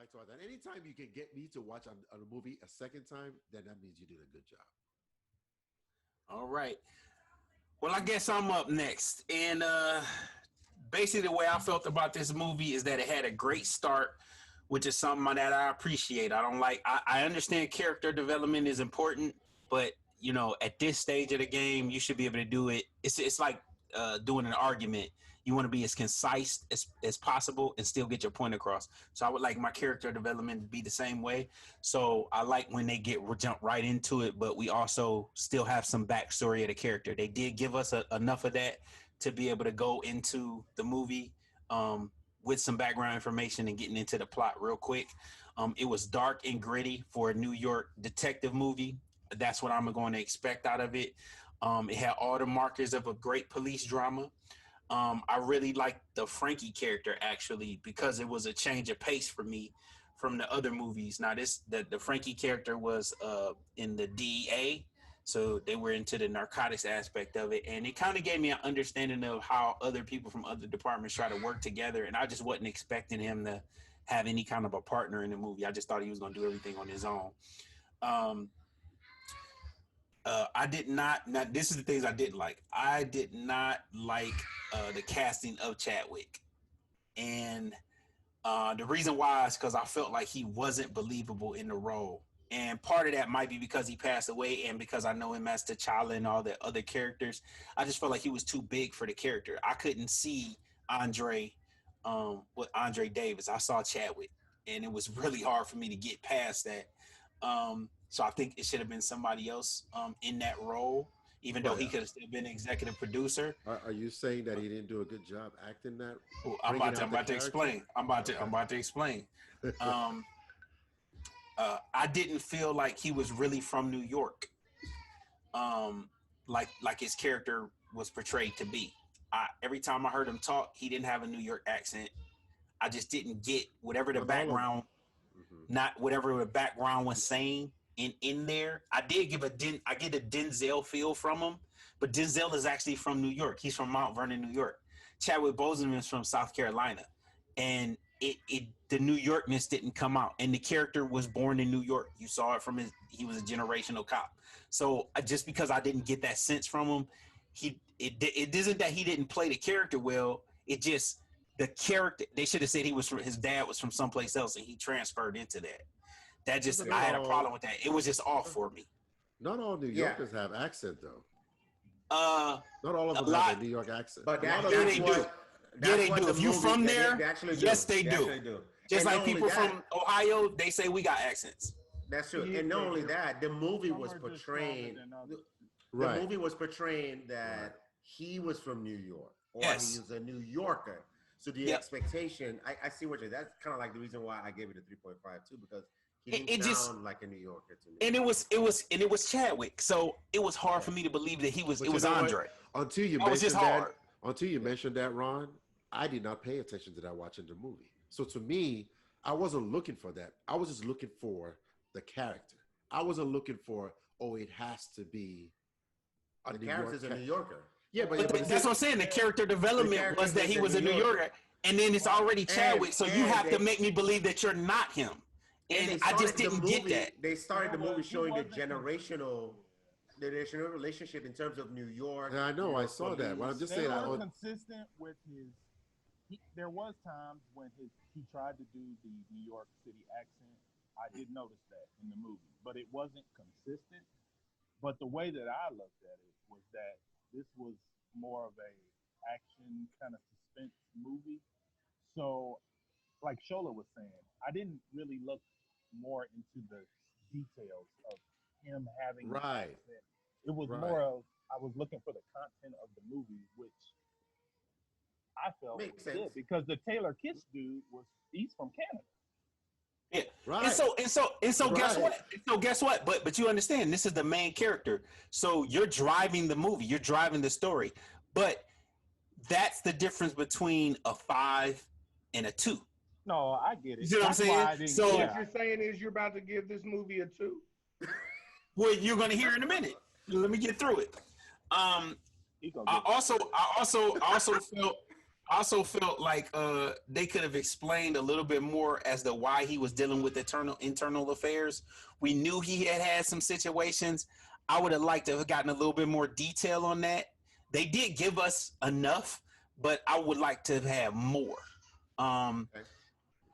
like to watch that. Anytime you can get me to watch a movie a second time, then that means you did a good job. All right. Well, I guess I'm up next. And basically the way I felt about this movie is that it had a great start, which is something that I appreciate. I understand character development is important, but at this stage of the game, you should be able to do it. It's like doing an argument. You want to be as concise as possible and still get your point across. So I would like my character development to be the same way. So I like when they jump right into it, but we also still have some backstory of the character. They did give us enough of that to be able to go into the movie with some background information and getting into the plot real quick. It was dark and gritty for a New York detective movie. That's what I'm going to expect out of it. It had all the markers of a great police drama. I really liked the Frankie character, actually, because it was a change of pace for me from the other movies. Now, the Frankie character was in the DEA, so they were into the narcotics aspect of it, and it kind of gave me an understanding of how other people from other departments try to work together, and I just wasn't expecting him to have any kind of a partner in the movie. I just thought he was going to do everything on his own. I did not. Now, this is the things I didn't like. I did not like the casting of Chadwick, and the reason why is because I felt like he wasn't believable in the role. And part of that might be because he passed away, and because I know him as T'Challa and all the other characters. I just felt like he was too big for the character. I couldn't see Andre Davis. I saw Chadwick, and it was really hard for me to get past that. So I think it should have been somebody else in that role, even though he could have still been executive producer. Are you saying that he didn't do a good job acting that? Well, I'm about to explain. I'm about to explain. I didn't feel like he was really from New York, like his character was portrayed to be. Every time I heard him talk, he didn't have a New York accent. I just didn't get whatever the background, not whatever the background was saying in there. I get a Denzel feel from him, but Denzel is actually from New York. He's from Mount Vernon, New York. Chadwick Boseman is from South Carolina, and the New Yorkness didn't come out, and the character was born in New York. You saw it from he was a generational cop. So just because I didn't get that sense from him, it isn't that he didn't play the character well. It just the character. They should have said his dad was from someplace else, and he transferred into that. I had a problem with that. It was just off for me. Not all New Yorkers have accent though. Not all of them have a New York accent. But they do. If you from there, yes, they do. Just like people from Ohio, they say we got accents. That's true. And not only that, the movie was portraying. The movie was portraying that he was from New York, or he was a New Yorker. So the expectation, I see what you're. That's kind of like the reason why I gave it a 3.5 too, because he didn't sound like a New Yorker to me. And it was Chadwick, so it was hard for me to believe that it was Andre. Until you mentioned that, Ron, I did not pay attention to that watching the movie. So to me, I wasn't looking for that. I was just looking for the character. I wasn't looking for, it has to be the character's a New Yorker. Yeah, but that's what I'm saying. The character development was that he was a New Yorker, and then it's already Chadwick, so you have to make me believe that you're not him. And I just didn't get that. They started the movie showing the generational relationship in terms of New York. Yeah, I know. I saw that. But I'm just saying. They were consistent with his. There was times when he tried to do the New York City accent. I did notice that in the movie, but it wasn't consistent. But the way that I looked at it was that this was more of a action kind of suspense movie. So, like Shola was saying, I didn't really look more into the details of him having an accent. It was more of I was looking for the content of the movie, which I felt was good because the Taylor Kitsch dude he's from Canada. Yeah. Right. And so guess what? So guess what? But you understand this is the main character. So you're driving the movie, you're driving the story. But that's the difference between a 5 and a 2. No, I get it. You know what I'm saying? So what you're saying is you're about to give this movie a 2? Well, you're gonna hear in a minute. Let me get through it. I also also felt like they could have explained a little bit more as to why he was dealing with internal affairs. We knew he had some situations. I would have liked to have gotten a little bit more detail on that. They did give us enough, but I would like to have had more.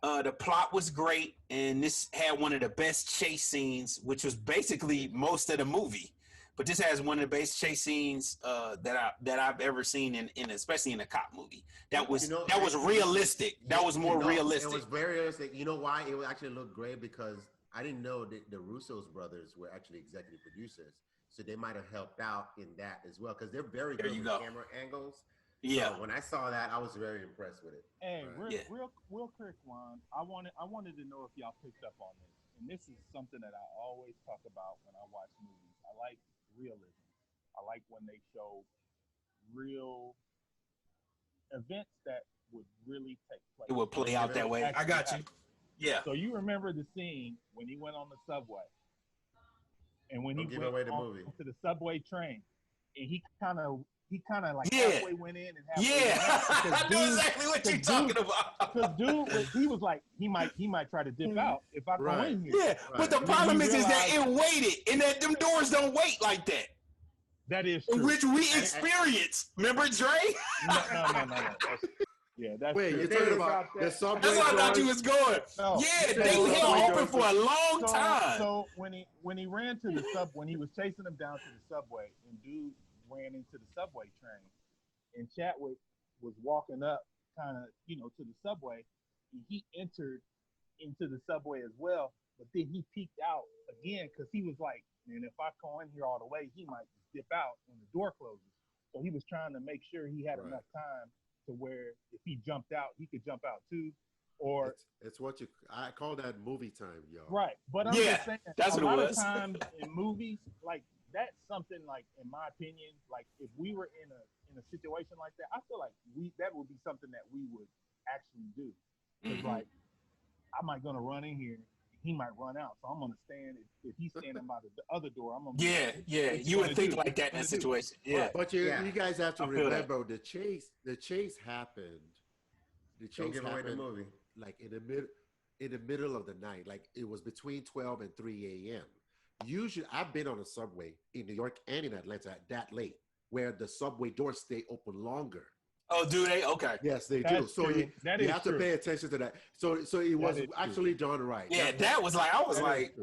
The plot was great, and this had one of the best chase scenes, which was basically most of the movie. But this has one of the best chase scenes that I've ever seen in especially in a cop movie. That was realistic. That was more realistic. It was very realistic. You know why it would actually look great? Because I didn't know that the Russo's brothers were actually executive producers, so they might have helped out in that as well. Because they're very good with camera angles. Yeah. So when I saw that, I was very impressed with it. Hey, real quick, Ron. I wanted to know if y'all picked up on this, and this is something that I always talk about when I watch movies. I like realism. I like when they show real events that would really take place. It would play out that way. I got you. Yeah. So you remember the scene when he went on the subway, and when he went to the subway train, and he kind of like halfway went in and halfway went out. I know exactly what you're talking about. Because dude, he was like, he might try to dip out if I go in here. Yeah, but the problem is that it waited, and that them doors don't wait like that. That is true. Which we experienced. Remember, Dre? No. That's wait, true. you're talking about the subway. That's where I thought you was going. No, yeah, they held open for a long time. So when he ran to the sub, when he was chasing him down to the subway, and dude ran into the subway train, and Chadwick was walking up kind of, to the subway, and he entered into the subway as well, but then he peeked out again because he was like, man, if I go in here all the way, he might just dip out when the door closes. So he was trying to make sure he had enough time to where if he jumped out, he could jump out too. Or it's what I call that movie time, y'all. Right. But I'm just saying, that's a lot of times in movies, like, that's something, like, in my opinion, like, if we were in a situation like that, I feel like that would be something that we would actually do. Because like, I might gonna run in here, he might run out, so I'm gonna stand. If he's standing by the other door, I'm gonna. Yeah. You would think like that in that situation. Yeah. But you guys have to remember the chase happened. The chase happened the movie. Like in the middle of the night, like it was between 12 and 3 a.m. Usually, I've been on a subway in New York and in Atlanta that late, where the subway doors stay open longer. Oh, do they? Okay. Yes, they do. So you have to pay attention to that. So it was actually done right. Yeah, that was like, I was like,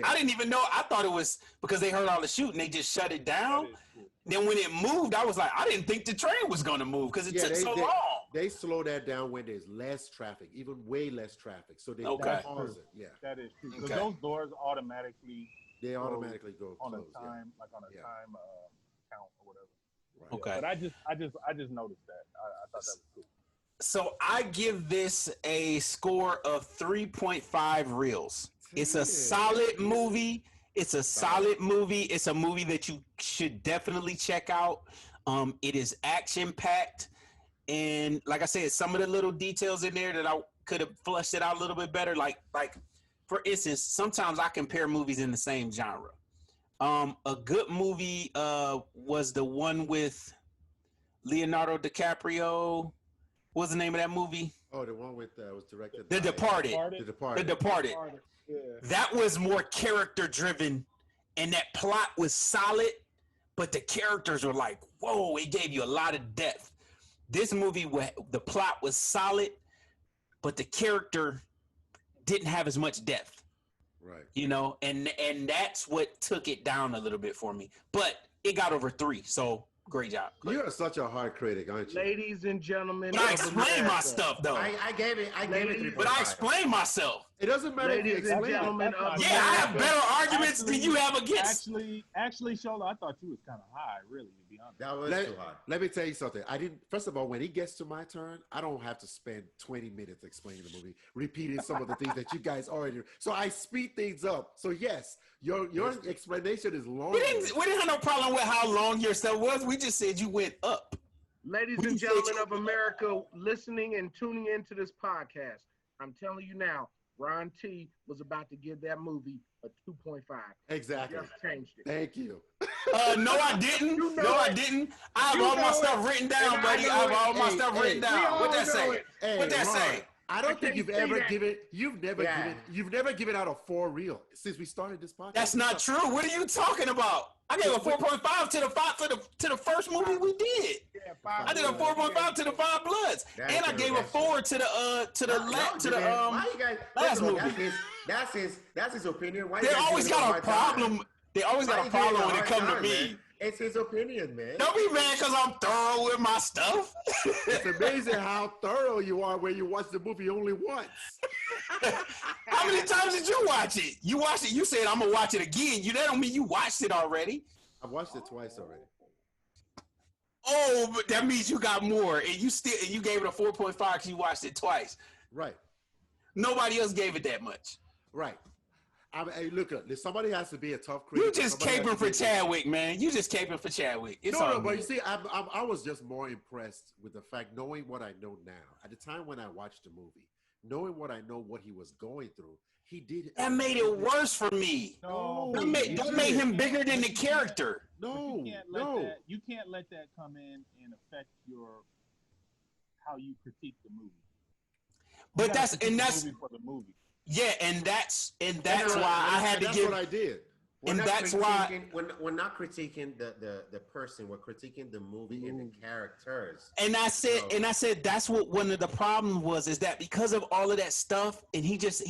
I didn't even know. I thought it was because they heard all the shooting, they just shut it down. Then when it moved, I was like, I didn't think the train was going to move because it took so long. They slow that down when there's less traffic, even way less traffic. So they pause it. Yeah, that is true. Because those doors automatically. They automatically go on close, a time, like on a time count or whatever. Right. Okay. But I just noticed that. I thought that was cool. So I give this a score of 3.5 reels. It's a solid movie. It's a solid movie. It's a movie that you should definitely check out. It is action packed, and like I said, some of the little details in there that I could have flushed it out a little bit better. Like. For instance, sometimes I compare movies in the same genre. A good movie was the one with Leonardo DiCaprio. What's the name of that movie? Oh, the one with was directed. The Departed. The Departed. Yeah. That was more character driven, and that plot was solid, but the characters were like, whoa! It gave you a lot of depth. This movie, the plot was solid, but the character didn't have as much depth, right? And that's what took it down a little bit for me. But it got over 3, so great job. You're such a hard critic, aren't you? Ladies and gentlemen, but I explain my stuff though. I gave it 3.5. But I explain myself. It doesn't matter. Ladies and gentlemen, I have better arguments than you have against. Actually, Shola, I thought you was kind of high, really, to be honest. That was too high. Let me tell you something. First of all, when it gets to my turn, I don't have to spend 20 minutes explaining the movie, repeating some of the things that you guys already. So I speed things up. So yes, your explanation is long. We didn't have no problem with how long your stuff was. We just said you went up. Ladies and gentlemen of America, listening and tuning into this podcast, I'm telling you now, Ron T was about to give that movie a 2.5. Exactly. Just changed it. Thank you. No, I didn't. No, I didn't. I have all my stuff written down, buddy. I have all my stuff written down. What that say? What that say? I don't think you've ever given. You've never given out a 4 reel since we started this podcast. That's not true. What are you talking about? I gave a 4.5 to the first movie we did. Yeah, I did a 4.5 to the Five Bloods, and I gave a 4 to the last movie. That's his opinion. Why they always got a problem. They always got a problem when it comes to me. Man? It's his opinion, man. Don't be mad because I'm thorough with my stuff. It's amazing how thorough you are when you watch the movie only once. How many times did you watch it? You watched it. You said I'm gonna watch it again. That don't mean you watched it already. I've watched it twice already. Oh, but that means you got more, and you gave it a 4.5 because you watched it twice. Right. Nobody else gave it that much. Right. Hey, look, somebody has to be a tough critic. You just caping for Chadwick, man. You just caping for Chadwick. It's all but you see, I was just more impressed with the fact, knowing what I know now. At the time when I watched the movie, knowing what I know, what he was going through, he did. That made it worse for me. No, that made him bigger than the character. No, you can't let that come in and affect how you critique the movie. But that's for the movie. Yeah, and that's why I had to give. That's what I did. And that's why we're not critiquing the person. We're critiquing the movie and the characters. And I said that's what one of the problems was, is that because of all of that stuff, and he just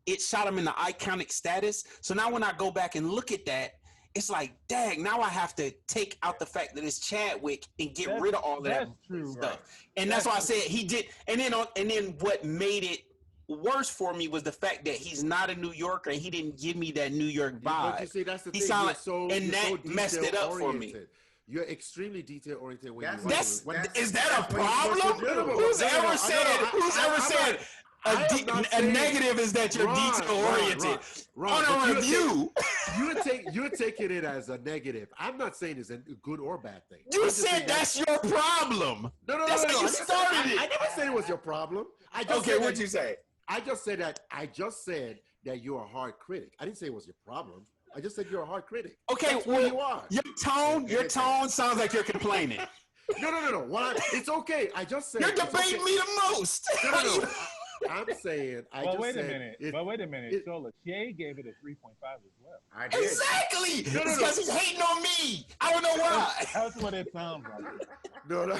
it shot him in the iconic status. So now when I go back and look at that, it's like, dang, now I have to take out the fact that it's Chadwick and get rid of all of that stuff. Right. And that's why I said he did. And then what made it worse for me was the fact that he's not a New Yorker and he didn't give me that New York vibe. But you see, that's the thing. That messed it up for me. You're extremely detail oriented when is that a problem? Who's ever said a negative is that you're detail oriented? On a review, you're taking it as a negative. I'm not saying it's a good or bad thing. You said that's your problem. No. That's how you started it. I never said it was your problem. What'd you say? I just said that you're a hard critic. I didn't say it was your problem. I just said you're a hard critic. Okay, that's where you are. Your tone sounds like you're complaining. No. It's okay. I just said you're debating me the most. No. I'm saying. Wait a minute. So Lachey gave it a 3.5 as well. I did. Exactly. Because he's hating on me. I don't know why. That's what it sounds like. No.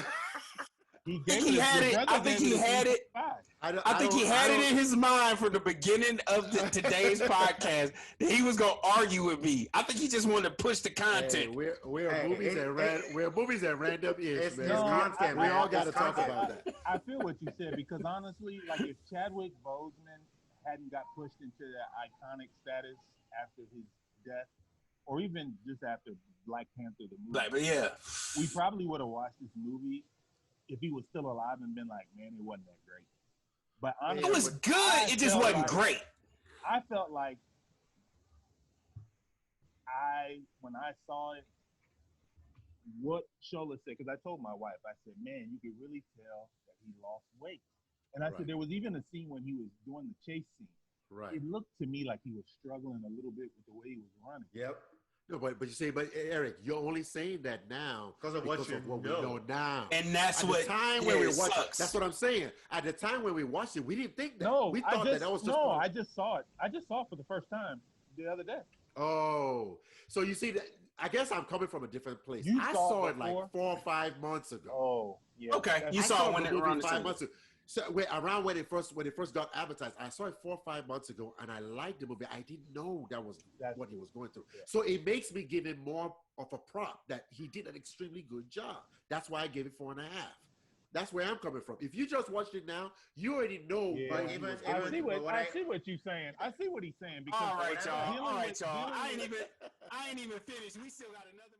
I think he had it. I think he had it in his mind from the beginning of today's podcast that he was gonna argue with me. I think he just wanted to push the content. We're movies at random ish, man. We all got to talk about that. I feel what you said, because honestly, like, if Chadwick Boseman hadn't got pushed into that iconic status after his death, or even just after Black Panther the movie, we probably would have watched this movie if he was still alive and been like, man, it wasn't that great. But honestly, it was good. It just wasn't great. I felt like when I saw it, what Shola said, because I told my wife, I said, man, you could really tell that he lost weight. And I said, there was even a scene when he was doing the chase scene. Right. It looked to me like he was struggling a little bit with the way he was running. Yep. No, but you say, Eric, you're only saying that now because of what we know now. And that's the time when we watched. That's what I'm saying. At the time when we watched it, we didn't think that. No, we thought that was just. No, I just saw it. I just saw it for the first time the other day. Oh, so you see that? I guess I'm coming from a different place. I saw it like 4 or 5 months ago. Oh, yeah. Okay, you saw it when it around 5 months ago. So around when it first got advertised, I saw it 4 or 5 months ago, and I liked the movie. I didn't know that was what he was going through. Yeah. So it makes me give him more of a prop that he did an extremely good job. That's why I gave it 4.5. That's where I'm coming from. If you just watched it now, you already know. Yeah. I see what you're saying. I see what he's saying. Because all right, y'all. I ain't even finished. We still got another.